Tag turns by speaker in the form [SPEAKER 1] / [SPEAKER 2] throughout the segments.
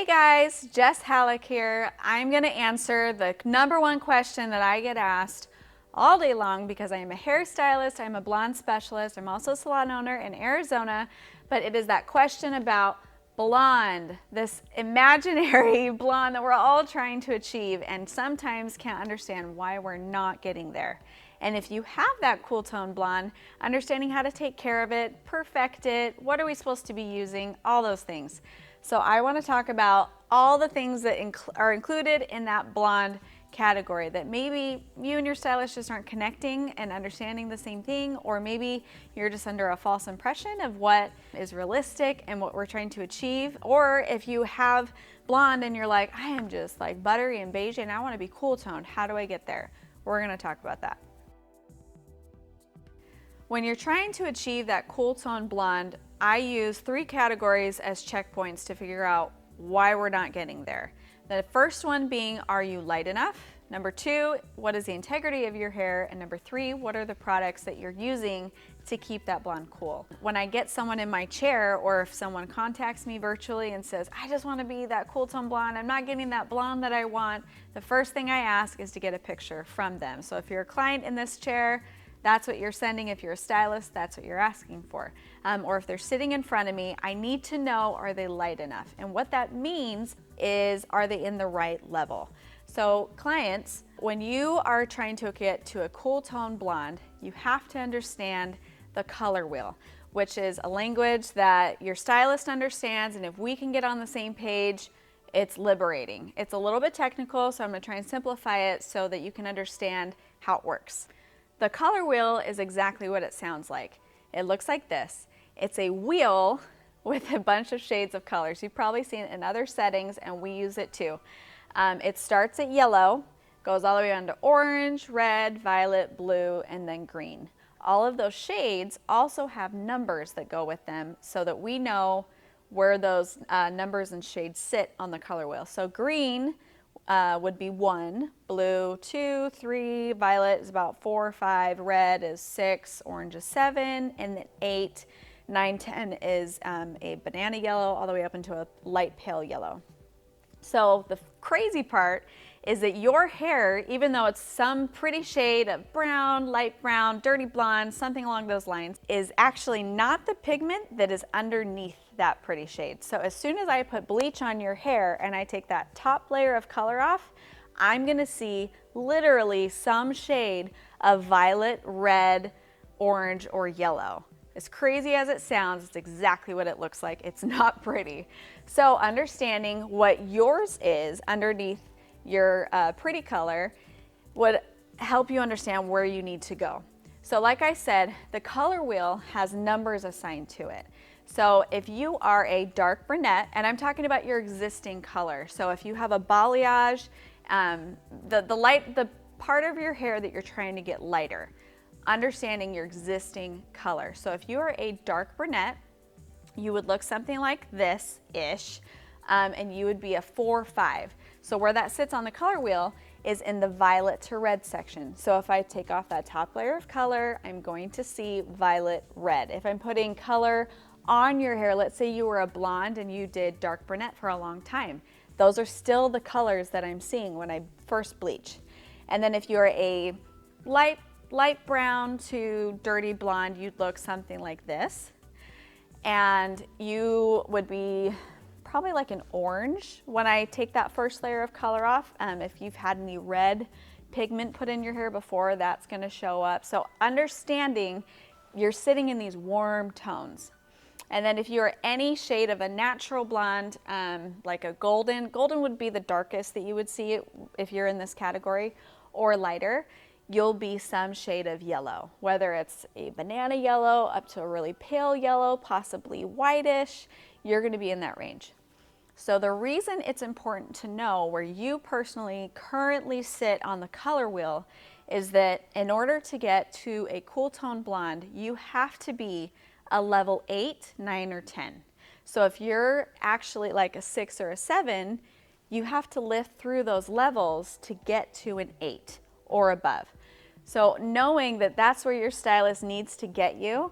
[SPEAKER 1] Hey guys, Jess Halleck here. I'm going to answer the number one question that I get asked all day long because I am a hairstylist, I'm a blonde specialist, I'm also a salon owner in Arizona, but it is that question about blonde, this imaginary blonde that we're all trying to achieve and sometimes can't understand why we're not getting there. And if you have that cool tone blonde, understanding how to take care of it, perfect it, what are we supposed to be using, all those things. So I want to talk about all the things that are included in that blonde category that maybe you and your stylist just aren't connecting and understanding the same thing, or maybe you're just under a false impression of what is realistic and what we're trying to achieve. Or if you have blonde and you're like, I am just like buttery and beige and I want to be cool toned, how do I get there? We're going to talk about that. When you're trying to achieve that cool tone blonde, I use 3 categories as checkpoints to figure out why we're not getting there. The first one being, are you light enough? Number 2, what is the integrity of your hair? And number 3, what are the products that you're using to keep that blonde cool? When I get someone in my chair, or if someone contacts me virtually and says, I just want to be that cool tone blonde, I'm not getting that blonde that I want, the first thing I ask is to get a picture from them. So if you're a client in this chair, that's what you're sending. If you're a stylist, that's what you're asking for. Or if they're sitting in front of me, I need to know, are they light enough? And what that means is, are they in the right level? So clients, when you are trying to get to a cool tone blonde, you have to understand the color wheel, which is a language that your stylist understands. And if we can get on the same page, it's liberating. It's a little bit technical, so I'm gonna try and simplify it so that you can understand how it works. The color wheel is exactly what it sounds like. It looks like this. It's a wheel with a bunch of shades of colors. You've probably seen it in other settings, and we use it too. It starts at yellow, goes all the way on to orange, red, violet, blue, and then green. All of those shades also have numbers that go with them so that we know where those numbers and shades sit on the color wheel. So green would be 1, blue 2, 3, violet is about 4 or 5, red is 6, orange is 7, and then 8, 9, 10 is a banana yellow all the way up into a light pale yellow. So the crazy part is that your hair, even though it's some pretty shade of brown, light brown, dirty blonde, something along those lines, is actually not the pigment that is underneath that pretty shade. So as soon as I put bleach on your hair and I take that top layer of color off, I'm gonna see literally some shade of violet, red, orange, or yellow. As crazy as it sounds, it's exactly what it looks like. It's not pretty. So understanding what yours is underneath your pretty color would help you understand where you need to go. So like I said, the color wheel has numbers assigned to it. So if you are a dark brunette, and I'm talking about your existing color, so if you have a balayage, the part of your hair that you're trying to get lighter, understanding your existing color. So if you are a dark brunette, you would look something like this-ish, and you would be a 4-5. So where that sits on the color wheel is in the violet to red section. So if I take off that top layer of color, I'm going to see violet red. If I'm putting color on your hair, let's say you were a blonde and you did dark brunette for a long time, those are still the colors that I'm seeing when I first bleach. And then if you're a light brown to dirty blonde, you'd look something like this. And you would be probably like an orange when I take that first layer of color off. If you've had any red pigment put in your hair before, that's gonna show up. So understanding you're sitting in these warm tones. And then if you're any shade of a natural blonde, like a golden would be the darkest that you would see if you're in this category, or lighter, you'll be some shade of yellow, whether it's a banana yellow up to a really pale yellow, possibly whitish, you're gonna be in that range. So the reason it's important to know where you personally currently sit on the color wheel is that in order to get to a cool tone blonde, you have to be a level 8, 9, or 10. So if you're actually like a 6 or a 7, you have to lift through those levels to get to an 8 or above. So knowing that that's where your stylist needs to get you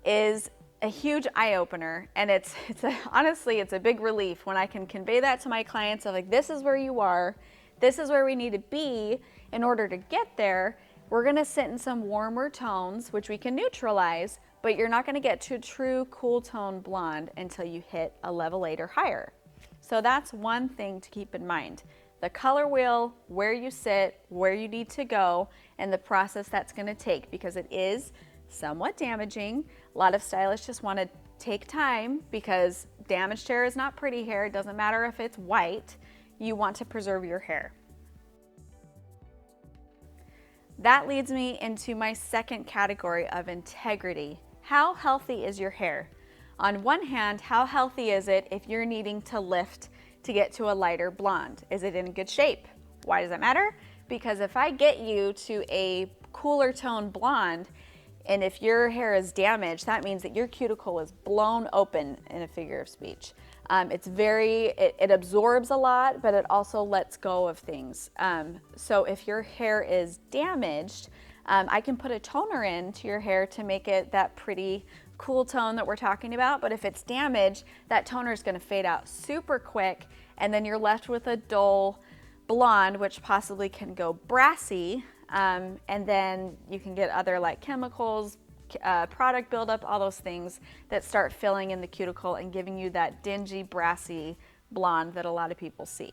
[SPEAKER 1] is a huge eye-opener, and honestly, it's a big relief when I can convey that to my clients of like, this is where you are, this is where we need to be in order to get there. We're gonna sit in some warmer tones, which we can neutralize, but you're not gonna get to a true cool tone blonde until you hit a level 8 or higher. So that's one thing to keep in mind. The color wheel, where you sit, where you need to go, and the process that's gonna take, because it is somewhat damaging. A lot of stylists just want to take time because damaged hair is not pretty hair. It doesn't matter if it's white. You want to preserve your hair. That leads me into my second category of integrity. How healthy is your hair? On one hand, how healthy is it if you're needing to lift to get to a lighter blonde? Is it in good shape? Why does that matter? Because if I get you to a cooler tone blonde, and if your hair is damaged, that means that your cuticle is blown open, in a figure of speech. It absorbs a lot, but it also lets go of things. So if your hair is damaged, I can put a toner into your hair to make it that pretty cool tone that we're talking about. But if it's damaged, that toner is gonna fade out super quick, and then you're left with a dull blonde, which possibly can go brassy. And then you can get other like chemicals, product buildup, all those things that start filling in the cuticle and giving you that dingy, brassy blonde that a lot of people see.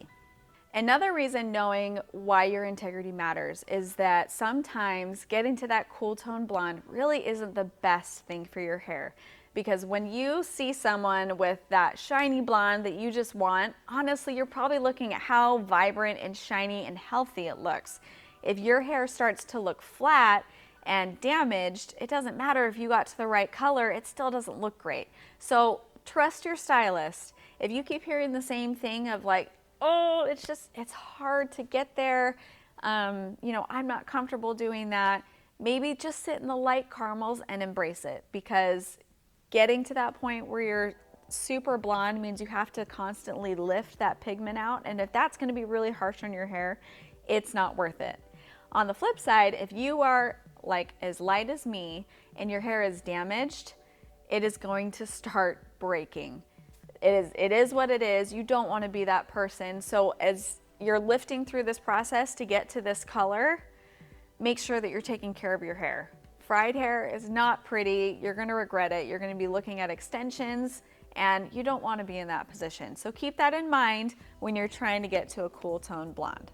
[SPEAKER 1] Another reason knowing why your integrity matters is that sometimes getting to that cool tone blonde really isn't the best thing for your hair. Because when you see someone with that shiny blonde that you just want, honestly, you're probably looking at how vibrant and shiny and healthy it looks. If your hair starts to look flat and damaged, it doesn't matter if you got to the right color, it still doesn't look great. So trust your stylist. If you keep hearing the same thing of like, oh, it's hard to get there, I'm not comfortable doing that, maybe just sit in the light caramels and embrace it, because getting to that point where you're super blonde means you have to constantly lift that pigment out, and if that's gonna be really harsh on your hair, it's not worth it. On the flip side, if you are like as light as me and your hair is damaged, it is going to start breaking. It is what it is. You don't want to be that person. So as you're lifting through this process to get to this color, make sure that you're taking care of your hair. Fried hair is not pretty. You're going to regret it. You're going to be looking at extensions, and you don't want to be in that position. So keep that in mind when you're trying to get to a cool tone blonde.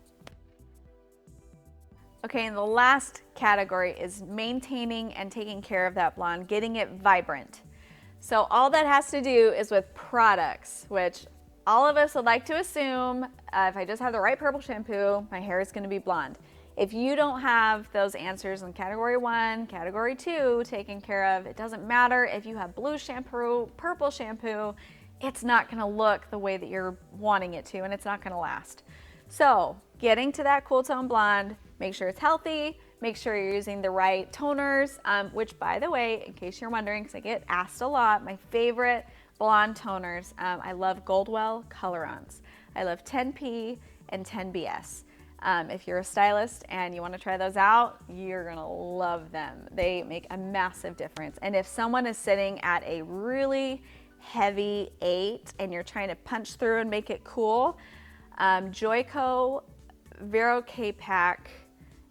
[SPEAKER 1] Okay, and the last category is maintaining and taking care of that blonde, getting it vibrant. So all that has to do is with products, which all of us would like to assume, if I just have the right purple shampoo, my hair is gonna be blonde. If you don't have those answers in category 1, category 2 taken care of, it doesn't matter if you have blue shampoo, purple shampoo, it's not gonna look the way that you're wanting it to, and it's not gonna last. So getting to that cool tone blonde, make sure it's healthy, make sure you're using the right toners, which by the way, in case you're wondering, because I get asked a lot, my favorite blonde toners, I love Goldwell Color-Ons. I love 10P and 10BS. If you're a stylist and you want to try those out, you're gonna love them. They make a massive difference. And if someone is sitting at a really heavy 8 and you're trying to punch through and make it cool, Joico Vero K-Pack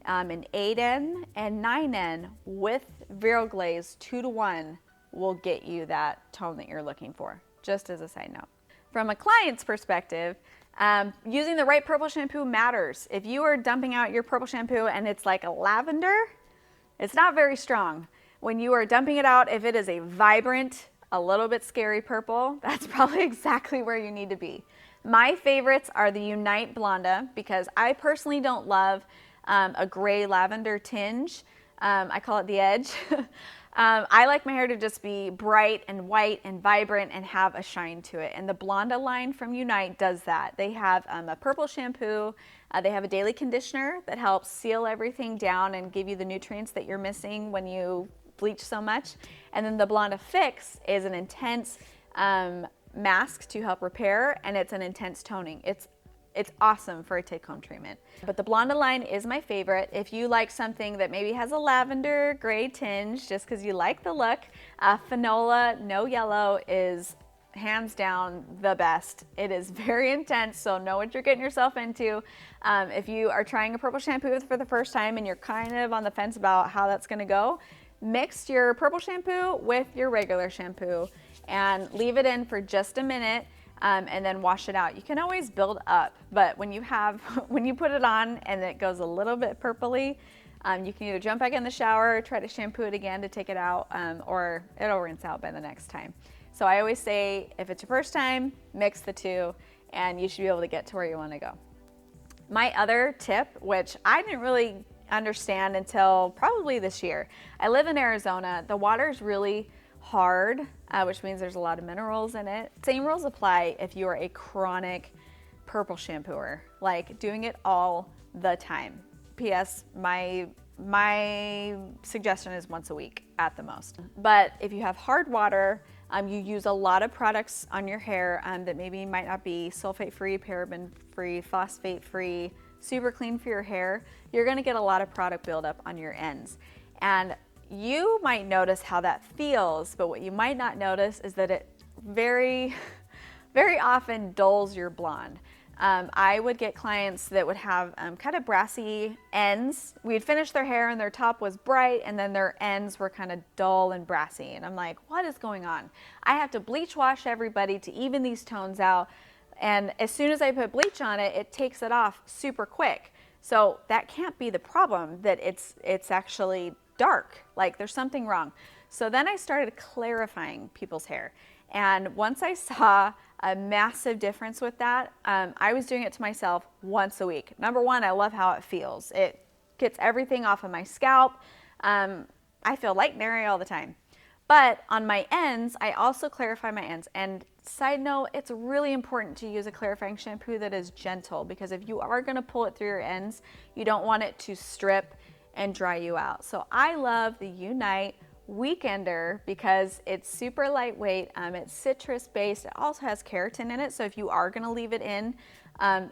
[SPEAKER 1] an 8N and 9N with Vero Glaze 2-to-1 will get you that tone that you're looking for, just as a side note. From a client's perspective, using the right purple shampoo matters. If you are dumping out your purple shampoo and it's like a lavender, it's not very strong. When you are dumping it out, if it is a vibrant, a little bit scary purple, that's probably exactly where you need to be. My favorites are the Unite Blonda, because I personally don't love a gray lavender tinge. I call it the edge. I like my hair to just be bright and white and vibrant and have a shine to it. And the Blonda line from Unite does that. They have a purple shampoo. They have a daily conditioner that helps seal everything down and give you the nutrients that you're missing when you bleach so much. And then the Blonda Fix is an intense mask to help repair, and it's an intense toning. It's it's awesome for a take-home treatment. But the Blonde line is my favorite. If you like something that maybe has a lavender gray tinge, just because you like the look, Fanola No Yellow is hands down the best. It is very intense, so know what you're getting yourself into. If you are trying a purple shampoo for the first time and you're kind of on the fence about how that's gonna go, mix your purple shampoo with your regular shampoo and leave it in for just a minute, and then wash it out. You can always build up, but when you put it on and it goes a little bit purpley, you can either jump back in the shower, try to shampoo it again to take it out, or it'll rinse out by the next time. So I always say, if it's your first time, mix the two, and you should be able to get to where you want to go. My other tip, which I didn't really understand until probably this year. I live in Arizona. The water is really hard, which means there's a lot of minerals in it. Same rules apply if you are a chronic purple shampooer, like doing it all the time. P.S. My suggestion is once a week at the most. But if you have hard water, you use a lot of products on your hair that maybe might not be sulfate-free, paraben-free, phosphate-free, super clean for your hair, you're gonna get a lot of product buildup on your ends. And you might notice how that feels, but what you might not notice is that it very often dulls your blonde. I would get clients that would have kind of brassy ends. We'd finish their hair and their top was bright, and then their ends were kind of dull and brassy. And I'm like, what is going on? I have to bleach wash everybody to even these tones out. And as soon as I put bleach on it, it takes it off super quick. So that can't be the problem, that it's actually dark, like there's something wrong. So then I started clarifying people's hair. And once I saw a massive difference with that, I was doing it to myself once a week. Number one, I love how it feels. It gets everything off of my scalp. I feel light and airy all the time. But on my ends, I also clarify my ends. And side note, it's really important to use a clarifying shampoo that is gentle, because if you are gonna pull it through your ends, you don't want it to strip and dry you out. So I love the Unite Weekender because it's super lightweight, it's citrus based, it also has keratin in it, so if you are gonna leave it in,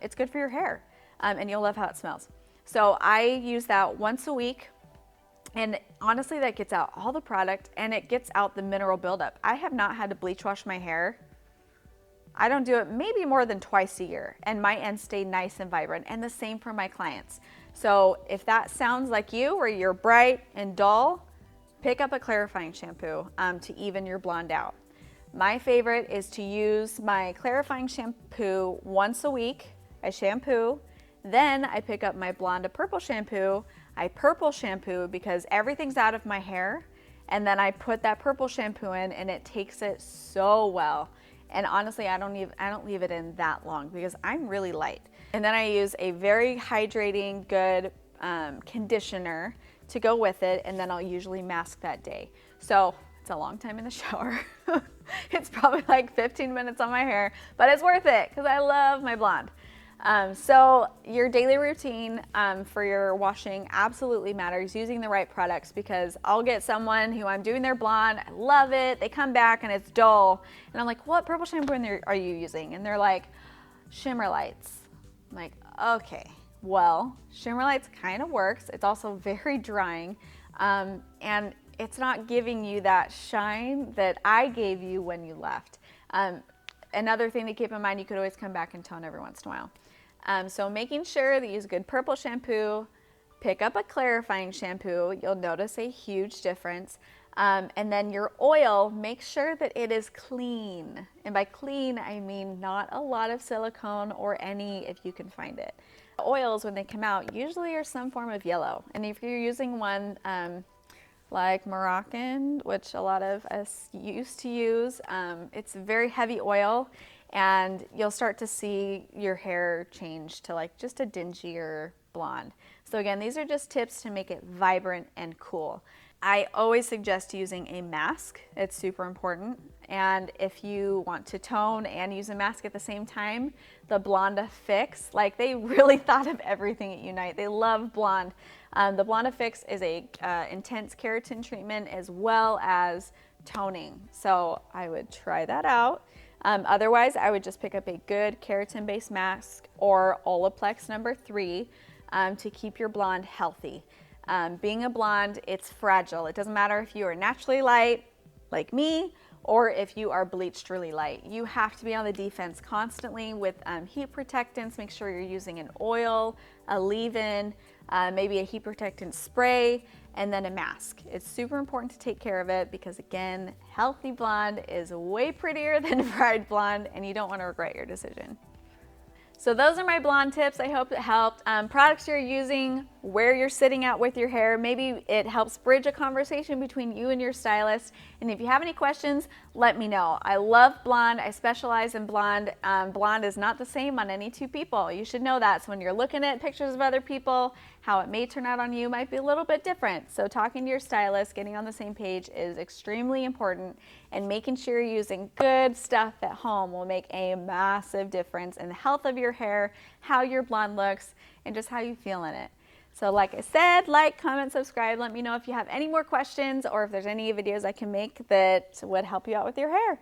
[SPEAKER 1] it's good for your hair, and you'll love how it smells. So I use that once a week, and honestly that gets out all the product and it gets out the mineral buildup. I have not had to bleach wash my hair. I don't do it maybe more than twice a year, and my ends stay nice and vibrant, and the same for my clients. So if that sounds like you, where you're bright and dull, pick up a clarifying shampoo to even your blonde out. My favorite is to use my clarifying shampoo once a week. I shampoo, then I pick up my Blonde Purple shampoo. I purple shampoo because everything's out of my hair, and then I put that purple shampoo in, and it takes it so well. And honestly, I don't leave it in that long because I'm really light. And then I use a very hydrating, good conditioner to go with it, and then I'll usually mask that day. So it's a long time in the shower. It's probably like 15 minutes on my hair, but it's worth it because I love my blonde. So your daily routine for your washing absolutely matters, using the right products, because I'll get someone who I'm doing their blonde, I love it, they come back and it's dull, and I'm like, what purple shampoo are you using? And they're like, Shimmer Lights. I'm like, okay, well, Shimmer Lights kind of works. It's also very drying, and it's not giving you that shine that I gave you when you left. Another thing to keep in mind, you could always come back and tone every once in a while. So making sure that you use good purple shampoo, pick up a clarifying shampoo, you'll notice a huge difference. And then your oil, make sure that it is clean. And by clean, I mean not a lot of silicone or any, if you can find it. Oils, when they come out, usually are some form of yellow. And if you're using one like Moroccan, which a lot of us used to use, it's a very heavy oil, and you'll start to see your hair change to like just a dingier blonde. So again, these are just tips to make it vibrant and cool. I always suggest using a mask. It's super important. And if you want to tone and use a mask at the same time, the Blonde Fix, like they really thought of everything at Unite. They love blonde. The Blonde Fix is a intense keratin treatment as well as toning. So I would try that out. Otherwise, I would just pick up a good keratin-based mask or Olaplex #3 to keep your blonde healthy. Being a blonde, it's fragile. It doesn't matter if you are naturally light, like me, or if you are bleached really light. You have to be on the defense constantly with heat protectants. Make sure you're using an oil, a leave-in, maybe a heat protectant spray, and then a mask. It's super important to take care of it because, again, healthy blonde is way prettier than fried blonde, and you don't want to regret your decision. So those are my blonde tips. I hope it helped. Products you're using, where you're sitting at with your hair. Maybe it helps bridge a conversation between you and your stylist. And if you have any questions, let me know. I love blonde. I specialize in blonde. Blonde is not the same on any two people. You should know that. So when you're looking at pictures of other people, how it may turn out on you might be a little bit different. So talking to your stylist, getting on the same page is extremely important, and making sure you're using good stuff at home will make a massive difference in the health of your hair, how your blonde looks, and just how you feel in it. So like I said, like, comment, subscribe. Let me know if you have any more questions or if there's any videos I can make that would help you out with your hair.